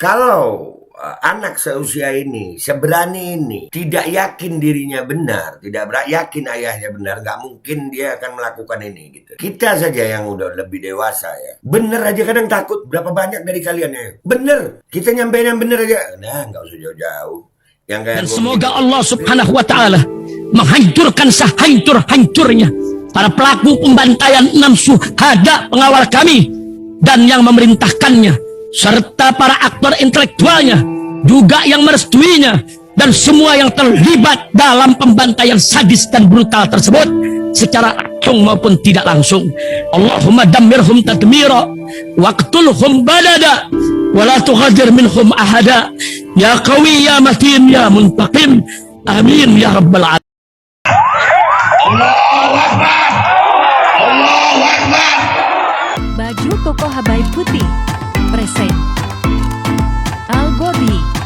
Kalau anak seusia ini, seberani ini, tidak yakin dirinya benar, tidak yakin ayahnya benar, nggak mungkin dia akan melakukan ini gitu. Kita saja yang udah lebih dewasa ya, bener aja kadang takut. Berapa banyak dari kalian ya? Bener, kita nyampein yang bener aja. Nah, nggak usah jauh-jauh. Yang kayak dan semoga Allah Subhanahu wa Ta'ala menghancurkan sehancur-hancurnya para pelaku pembantaian 6 syuhada pengawal kami dan yang memerintahkannya, serta para aktor intelektualnya juga yang merestuinya, dan semua yang terlibat dalam pembantaian sadis dan brutal tersebut secara langsung maupun tidak langsung. Allahumma dammirhum tadmira waqtulhum badada wala tughadir minhum ahada ya qawi ya matin ya muntaqim amin ya rabbal alamin. Allahu Akbar. Allahu Akbar. Baju koko Habaib putih present Al Body.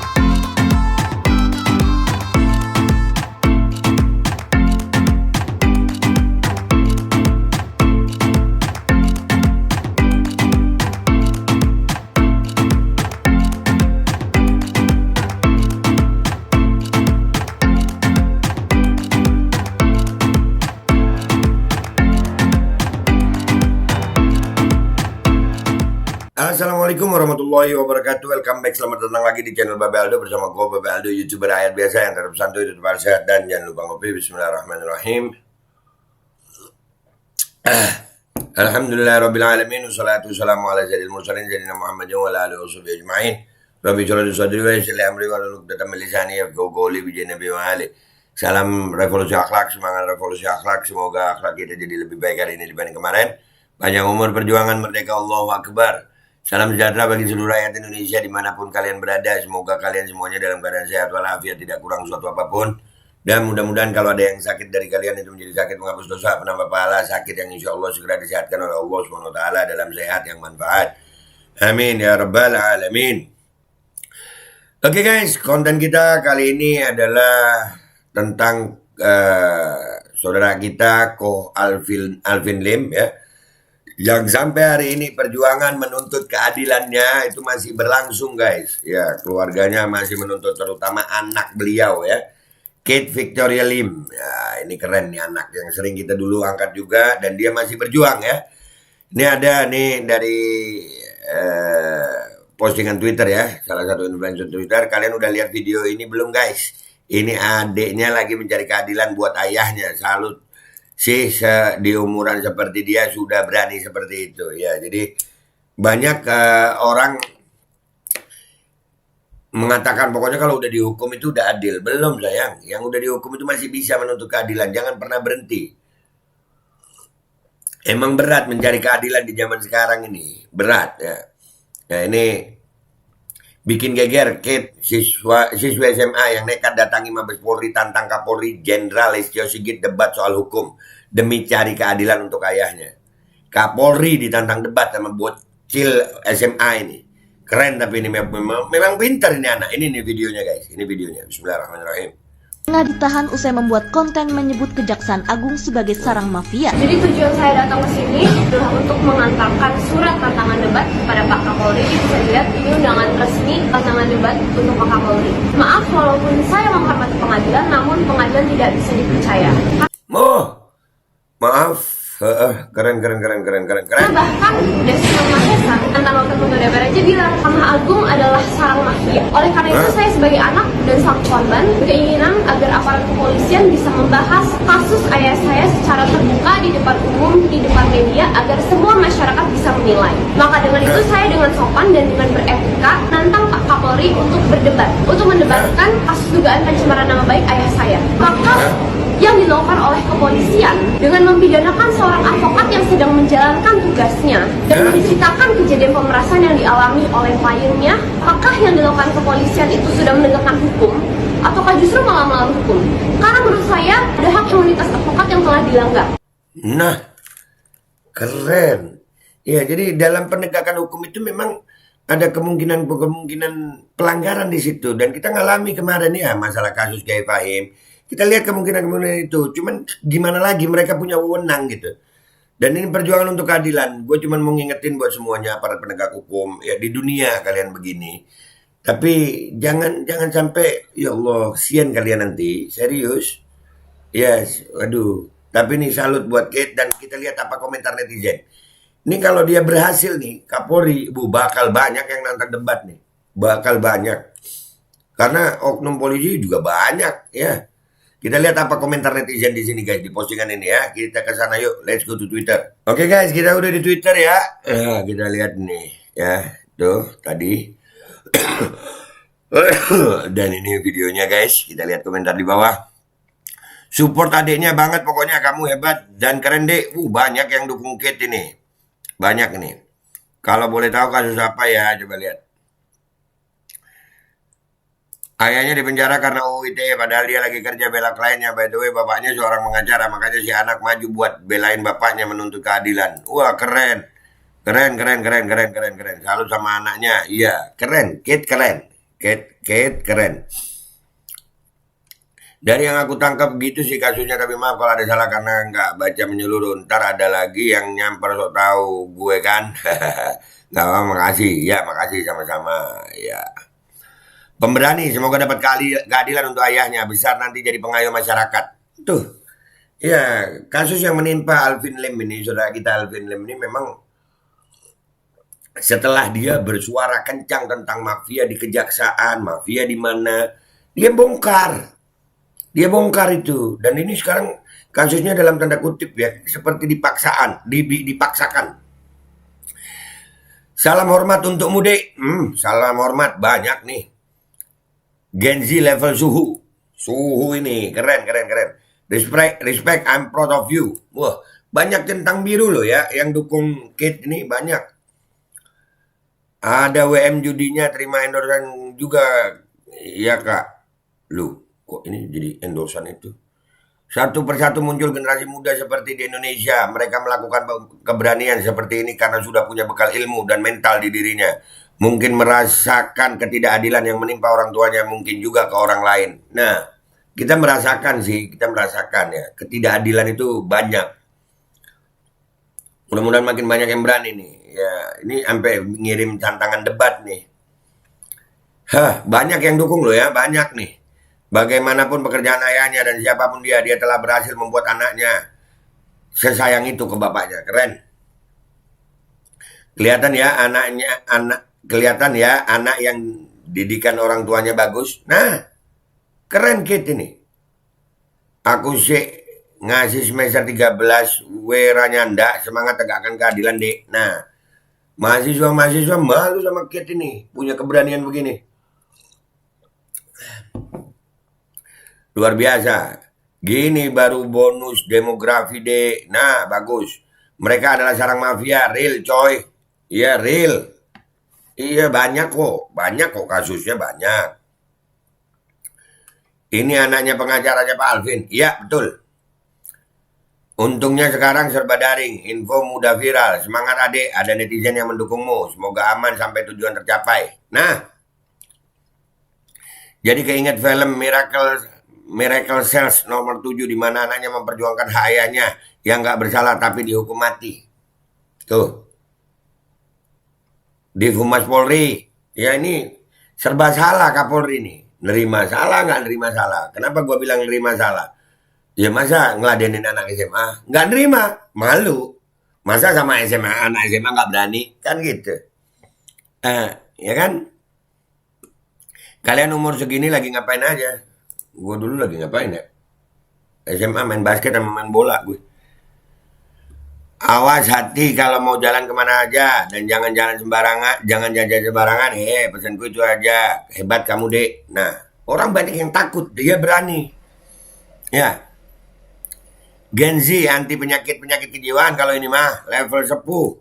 Assalamualaikum warahmatullahi wabarakatuh. Welcome back, selamat datang lagi di channel Babe Aldo bersama gue Babe Aldo, youtuber rakyat biasa yang tetap santuy, tetap sehat, dan jangan lupa ngopi. Bismillahirrahmanirrahim. Alhamdulillah rabbil alamin, wassalatu wassalamu ala sayyidil mursalin sayyidina Muhammadin wa ala alihi washabihi ajma'in. Rabbi sholli sadri wa yassir li amri wa hlul 'uqdatam min lisani yafqahu qawli bi nabi wa ali. Salam revolusi akhlak, semangat revolusi akhlak. Semoga akhlak kita jadi lebih baik hari ini dibanding kemarin. Panjang umur, perjuangan, merdeka, Allahu Akbar. Salam sejahtera bagi seluruh rakyat Indonesia dimanapun kalian berada. Semoga kalian semuanya dalam keadaan sehat walafiat, tidak kurang suatu apapun. Dan mudah-mudahan kalau ada yang sakit dari kalian itu menjadi sakit menghapus dosa, penambah pahala, sakit yang insya Allah segera disehatkan oleh Allah SWT dalam sehat yang manfaat. Amin ya rabbal alamin. Oke guys, konten kita kali ini adalah tentang saudara kita Ko Alvin Lim ya, yang sampai hari ini perjuangan menuntut keadilannya itu masih berlangsung guys ya. Keluarganya masih menuntut, terutama anak beliau ya, Kate Victoria Lim ya. Ini keren nih anak yang sering kita dulu angkat juga, dan dia masih berjuang ya. Ini ada nih dari postingan Twitter ya, salah satu influencer Twitter. Kalian udah lihat video ini belum guys? Ini adiknya lagi mencari keadilan buat ayahnya. Salut sih, di umuran seperti dia sudah berani seperti itu ya. Jadi banyak orang mengatakan pokoknya kalau udah dihukum itu udah adil. Belum sayang, yang udah dihukum itu masih bisa menuntut keadilan. Jangan pernah berhenti. Emang berat mencari keadilan di zaman sekarang ini, berat ya. Nah ini bikin geger Kate, siswa SMA yang nekat datangi Mabes Polri tantang Kapolri Jenderal Listio Sigit debat soal hukum demi cari keadilan untuk ayahnya. Kapolri ditantang debat sama bocil SMA ini. Keren, tapi ini memang pintar ini anak. Ini nih videonya guys, ini videonya. Bismillahirrahmanirrahim. Tengah ditahan usai membuat konten menyebut Kejaksaan Agung sebagai sarang mafia. Jadi tujuan saya datang ke sini adalah untuk mengantarkan surat tantangan debat kepada Pak Kapolri. Bisa dilihat ini undangan resmi tantangan debat untuk Pak Kapolri. Maaf walaupun saya menghormati pengadilan, namun pengadilan tidak bisa dipercaya. Maaf. Keren. Bahkan Desmond Mahesa, mantan wakil ketua DPR aja bilang Mahkamah Agung adalah sarang mafia. Oleh karena itu saya sebagai anak dan sang korban keinginan agar aparat kepolisian bisa membahas kasus ayah saya secara terbuka di depan umum, di depan media, agar semua masyarakat bisa menilai. Maka dengan itu saya dengan sopan dan dengan beretika nantang Pak Kapolri untuk berdebat, untuk mendebatkan kasus dugaan pencemaran nama baik ayah saya. Maka yang dilakukan oleh kepolisian dengan mempidanakan seorang advokat yang sedang menjalankan tugasnya dan menceritakan kejadian pemerasan yang dialami oleh kliennya, apakah yang dilakukan kepolisian itu sudah menegakkan hukum ataukah justru malah melawan hukum? Karena menurut saya ada hak imunitas advokat yang telah dilanggar. Nah, keren. Ya, jadi dalam penegakan hukum itu memang ada kemungkinan pelanggaran di situ, dan kita ngalami kemarin ya masalah kasus Kiai Fahim. Kita lihat kemungkinan itu, cuman gimana lagi, mereka punya wewenang gitu. Dan ini perjuangan untuk keadilan. Gue cuman mau ngingetin buat semuanya aparat penegak hukum ya, di dunia kalian begini. Tapi jangan sampai, ya Allah, kesian kalian nanti, serius. Yes, waduh. Tapi nih salut buat Kate dan kita lihat apa komentar netizen. Ini kalau dia berhasil nih, Kapolri, bakal banyak yang nonton debat nih. Bakal banyak. Karena oknum polisi juga banyak ya. Kita lihat apa komentar netizen di sini guys, di postingan ini ya. Kita ke sana yuk, let's go to Twitter. Oke guys, kita udah di Twitter ya. Kita lihat nih ya. Tuh, tadi. Dan ini videonya guys, kita lihat komentar di bawah. Support adiknya banget pokoknya, kamu hebat dan keren deh. Banyak yang dukung Kate ini. Banyak nih. Kalau boleh tahu kasus apa ya, coba lihat. Ayahnya dipenjara karena UU ITE, padahal dia lagi kerja bela kliennya. By the way, bapaknya seorang pengacara, makanya si anak maju buat belain bapaknya menuntut keadilan. Wah, keren. Keren. Salut sama anaknya. Iya, keren. Kate keren. Kate keren. Dari yang aku tangkap gitu sih kasusnya, tapi maaf kalau ada salah karena nggak baca menyeluruh. Ntar ada lagi yang nyamper sok tahu gue kan. Nggak apa, makasih. Ya, makasih sama-sama. Ya. Pemberani, semoga dapat keadilan untuk ayahnya. Besar nanti jadi pengayom masyarakat. Tuh. Ya, kasus yang menimpa Alvin Lim ini, saudara kita Alvin Lim ini memang setelah dia bersuara kencang tentang mafia di kejaksaan, mafia di mana, dia bongkar. Dia bongkar itu. Dan ini sekarang kasusnya dalam tanda kutip ya, seperti dipaksakan. Salam hormat untuk Mude. Salam hormat banyak nih. Gen Z level suhu ini keren. Respect, I'm proud of you. Wah, banyak centang biru loh ya yang dukung Kate ini, banyak. Ada WM judinya terima endorsan juga. Iya kak. Lu kok ini jadi endorsan itu? Satu persatu muncul generasi muda seperti di Indonesia. Mereka melakukan keberanian seperti ini karena sudah punya bekal ilmu dan mental di dirinya. Mungkin merasakan ketidakadilan yang menimpa orang tuanya, mungkin juga ke orang lain. Nah, kita merasakan ya, ketidakadilan itu banyak. Mudah-mudahan makin banyak yang berani nih. Ya, ini sampai ngirim tantangan debat nih. Banyak yang dukung loh ya, banyak nih. Bagaimanapun pekerjaan ayahnya dan siapapun dia telah berhasil membuat anaknya sesayang itu ke bapaknya. Keren. Kelihatan ya anak yang didikan orang tuanya bagus. Nah, keren Kate ini. Aku sih ngasih semester 13 weranya ndak, semangat tegakkan keadilan dek. Nah, mahasiswa malu sama Kate ini, punya keberanian begini. Luar biasa. Gini baru bonus demografi dek. Nah, bagus. Mereka adalah sarang mafia, real coy. Iya, real. Iya, banyak kok kasusnya banyak. Ini anaknya pengacaranya Pak Alvin. Iya, betul. Untungnya sekarang serba daring, info mudah viral. Semangat adik, ada netizen yang mendukungmu. Semoga aman sampai tujuan tercapai. Nah, jadi keinget film Miracle Cells nomor 7 di mana anaknya memperjuangkan hak ayahnya yang nggak bersalah tapi dihukum mati. Tuh. Di Humas Polri, ya ini serba salah Kapolri ini. Nerima salah nggak nerima salah? Kenapa gue bilang nerima salah? Ya masa ngeladenin anak SMA? Nggak nerima, malu. Masa sama anak SMA nggak berani? Kan gitu. Ya kan? Kalian umur segini lagi ngapain aja? Gue dulu lagi ngapain ya? SMA main basket sama main bola gue. Awas hati kalau mau jalan kemana aja dan jangan jalan sembarangan, jangan jajan sembarangan. Pesanku itu aja. Hebat kamu dek. Nah, orang banyak yang takut, dia berani. Ya. Gen Z anti penyakit kejiwaan kalau ini mah level sepuh.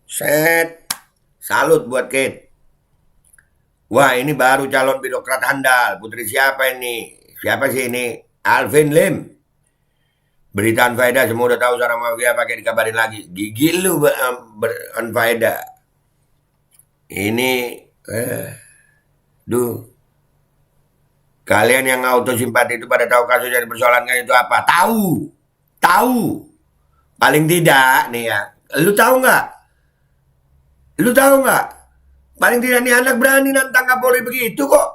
Set. Salut buat Kate. Wah, ini baru calon birokrat handal. Putri siapa ini? Siapa sih ini? Alvin Lim. Berita unfaedah, semua udah tahu seorang mafia pakai dikabarin lagi. Gigi lu unfaedah. Ini, kalian yang auto simpati itu pada tahu kasus yang dipersoalankan itu apa? Tahu. Paling tidak nih ya. Lu tahu nggak? Paling tidak nih anak berani nantang Kapolri begitu kok.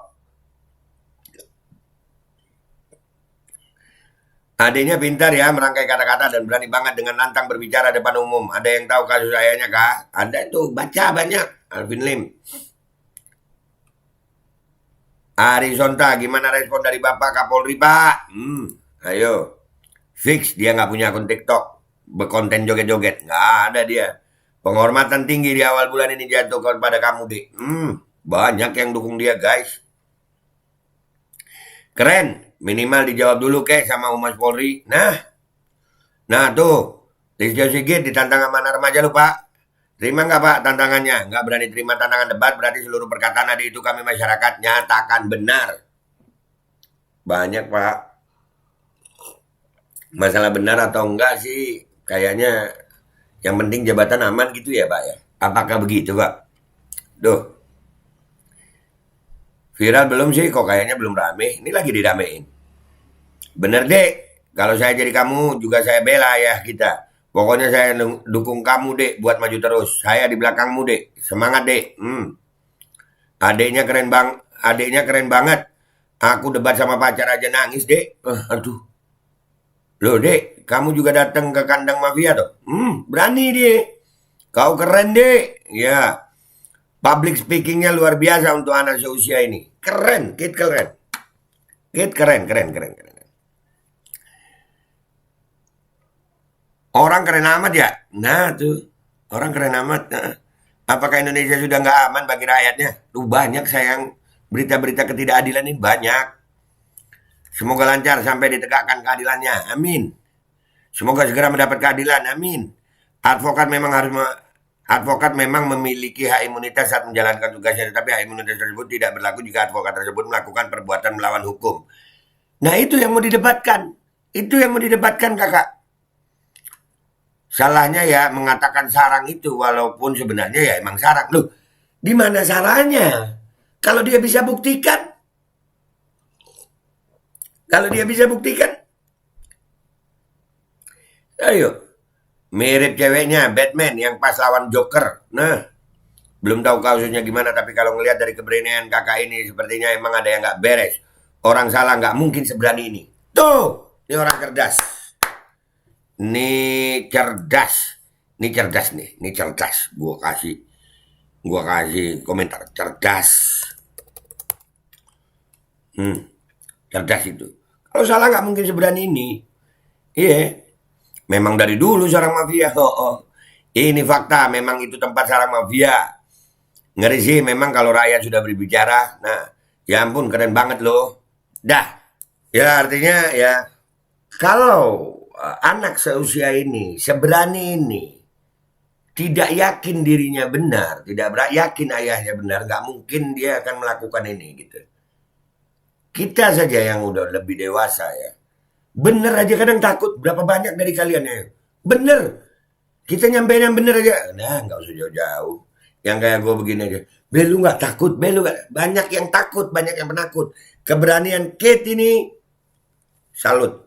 Adiknya pintar ya merangkai kata-kata dan berani banget dengan lantang berbicara depan umum. Ada yang tahu kasus ayahnya kah? Ada itu, baca banyak. Alvin Lim. Ari Sonta, gimana respon dari Bapak Kapolri, Pak? Ayo. Fix dia nggak punya akun TikTok. Berkonten joget-joget. Nggak ada dia. Penghormatan tinggi di awal bulan ini jatuh kepada kamu, Dik. Banyak yang dukung dia, guys. Keren. Minimal dijawab dulu kek sama Humas Polri. Nah tuh. Listio Sigit ditantang sama anak remaja lu, Pak. Terima nggak, Pak, tantangannya? Nggak berani terima tantangan debat, berarti seluruh perkataan adik itu kami masyarakat nyatakan benar. Banyak, Pak. Masalah benar atau enggak sih, kayaknya yang penting jabatan aman gitu ya, Pak ya. Apakah begitu, Pak? Duh. Viral belum sih, kok kayaknya belum rame. Ini lagi diramein. Bener, Dek. Kalau saya jadi kamu, juga saya bela ya kita. Pokoknya saya dukung kamu, Dek, buat maju terus. Saya di belakangmu, Dek. Semangat, Dek. Adiknya keren banget. Aku debat sama pacar aja nangis, Dek. Aduh. Loh, Dek, kamu juga datang ke kandang mafia tuh? Berani, Dek. Kau keren, Dek. Ya. Public speakingnya luar biasa untuk anak seusia ini. Keren, Kid keren. Kid keren. Orang keren amat ya? Nah tuh, orang keren amat. Nah. Apakah Indonesia sudah nggak aman bagi rakyatnya? Tuh banyak sayang, berita-berita ketidakadilan ini banyak. Semoga lancar sampai ditegakkan keadilannya. Amin. Semoga segera mendapat keadilan. Amin. Advokat memang memiliki hak imunitas saat menjalankan tugasnya, tetapi hak imunitas tersebut tidak berlaku jika advokat tersebut melakukan perbuatan melawan hukum. Nah itu yang mau didebatkan. Itu yang mau didebatkan, kakak. Salahnya ya mengatakan sarang itu, walaupun sebenarnya ya emang sarang. Loh, di mana salahnya? Kalau dia bisa buktikan. Ayo. Mirip ceweknya Batman yang pas lawan Joker. Nah, belum tahu kasusnya gimana, tapi kalau ngelihat dari keberanian kakak ini, sepertinya emang ada yang nggak beres. Orang salah nggak mungkin seberani ini. Tuh, ini orang cerdas. Ini cerdas nih. Gua kasih komentar cerdas. Cerdas itu. Kalau salah nggak mungkin seberani ini. Iya. Memang dari dulu sarang mafia. Ini fakta. Memang itu tempat sarang mafia. Ngeri sih memang kalau rakyat sudah berbicara. Nah, ya ampun keren banget loh. Dah. Ya artinya ya. Kalau anak seusia ini, seberani ini, tidak yakin dirinya benar, tidak yakin ayahnya benar, nggak mungkin dia akan melakukan ini gitu. Kita saja yang udah lebih dewasa ya, bener aja kadang takut. Berapa banyak dari kalian ya? Bener, kita nyampein yang bener aja. Nah, nggak usah jauh-jauh. Yang kayak gue begini aja, belu nggak takut, banyak yang takut, banyak yang penakut. Keberanian Kate ini, salut.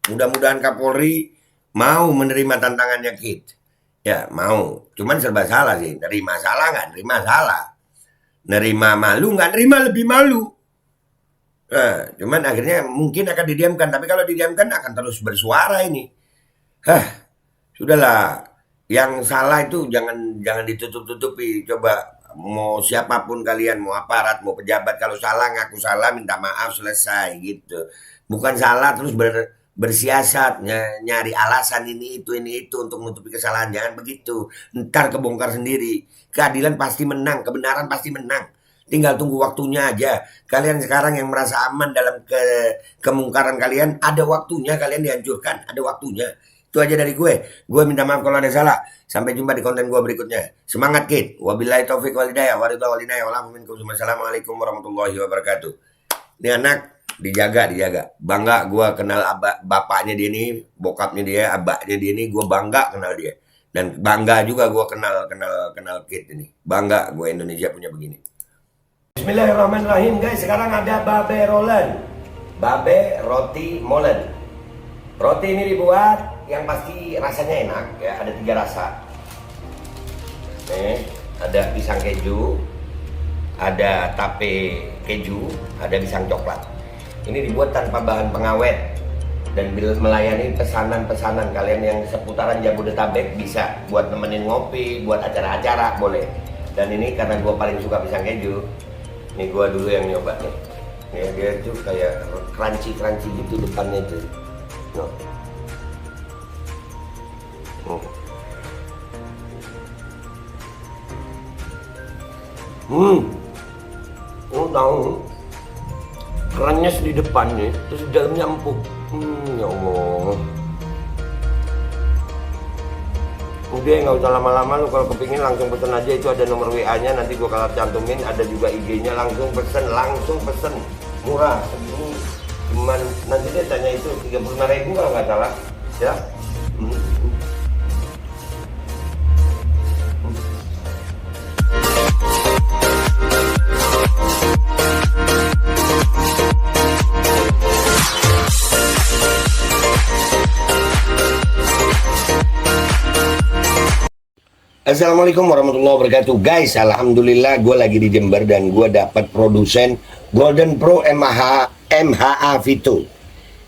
Mudah-mudahan Kapolri mau menerima tantangannya Kit. Ya mau. Cuman serba salah sih. Nerima salah nggak? Nerima salah. Nerima malu nggak? Nerima lebih malu. Nah, cuman akhirnya mungkin akan didiamkan. Tapi kalau didiamkan akan terus bersuara ini. Sudahlah. Yang salah itu jangan ditutup-tutupi. Coba mau siapapun kalian, mau aparat, mau pejabat, kalau salah ngaku salah, minta maaf, selesai gitu. Bukan salah terus bersiasat, nyari alasan ini itu untuk menutupi kesalahan. Jangan begitu, ntar kebongkar sendiri. Keadilan pasti menang, kebenaran pasti menang. Tinggal tunggu waktunya aja. Kalian sekarang yang merasa aman dalam kemungkaran kalian, ada waktunya kalian dihancurkan, ada waktunya. Itu aja dari gue. Gue minta maaf kalau ada salah. Sampai jumpa di konten gue berikutnya. Semangat Kid. Wabillahi taufiq walhidayah. Wassalamualaikum warahmatullahi wabarakatuh. Ini anak dijaga. Bangga gue kenal bapaknya dia ini, bokapnya dia, abaknya dia ini, gue bangga kenal dia. Dan bangga juga gue kenal Kid ini. Bangga gue Indonesia punya begini. Bismillahirrahmanirrahim guys. Sekarang ada babe rolen. Babe roti molen. Roti ini dibuat yang pasti rasanya enak ya, ada 3 rasa. Nih, ada pisang keju, ada tape keju, ada pisang coklat. Ini dibuat tanpa bahan pengawet dan melayani pesanan-pesanan kalian yang seputaran Jabodetabek, bisa buat nemenin ngopi, buat acara-acara boleh. Dan ini karena gue paling suka pisang keju, ini gue dulu yang nyoba nih. Ya, dia tuh kayak crunchy gitu depannya tuh. No. Oh tahu, kerennya di depannya, terus di dalamnya empuk. Ya Allah. Udah nggak usah lama-lama, lu kalau kepingin langsung pesen aja, itu ada nomor WA-nya, nanti gua kalau cantumin, ada juga IG-nya, langsung pesen, murah. Ini cuman nanti dia tanya itu 35.000 kalau nggak salah, ya. Assalamualaikum warahmatullahi wabarakatuh. Guys, alhamdulillah gue lagi di Jember dan gue dapat produsen Golden Pro MHA Vito.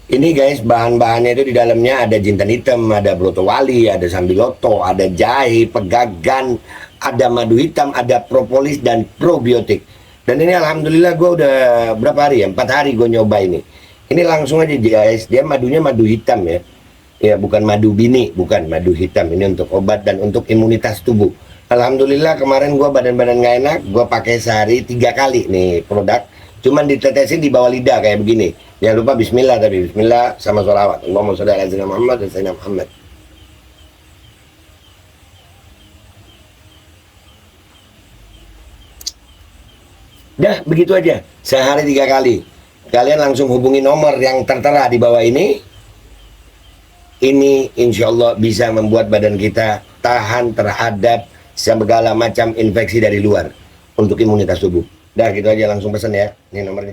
Ini guys, bahan-bahannya itu di dalamnya ada jintan hitam, ada broto wali, ada sambiloto, ada jahe, pegagan, ada madu hitam, ada propolis dan probiotik. Dan ini alhamdulillah gue udah berapa hari ya? 4 hari gue nyoba ini. Ini langsung aja guys, dia madunya madu hitam ya. Ya, bukan madu bini, bukan madu hitam. Ini untuk obat dan untuk imunitas tubuh. Alhamdulillah kemarin gua badan-badan nggak enak, gua pakai sehari 3 kali nih produk. Cuman ditetesin di bawah lidah kayak begini. Jangan lupa bismillah, tapi bismillah sama sholawat. Allahumma sholli ala sayyidina Muhammad dan sayyidina Muhammad. Dah, begitu aja. Sehari 3 kali. Kalian langsung hubungi nomor yang tertera di bawah ini. Ini insya Allah bisa membuat badan kita tahan terhadap segala macam infeksi dari luar untuk imunitas tubuh. Dah gitu aja, langsung pesan ya. Ini nomornya.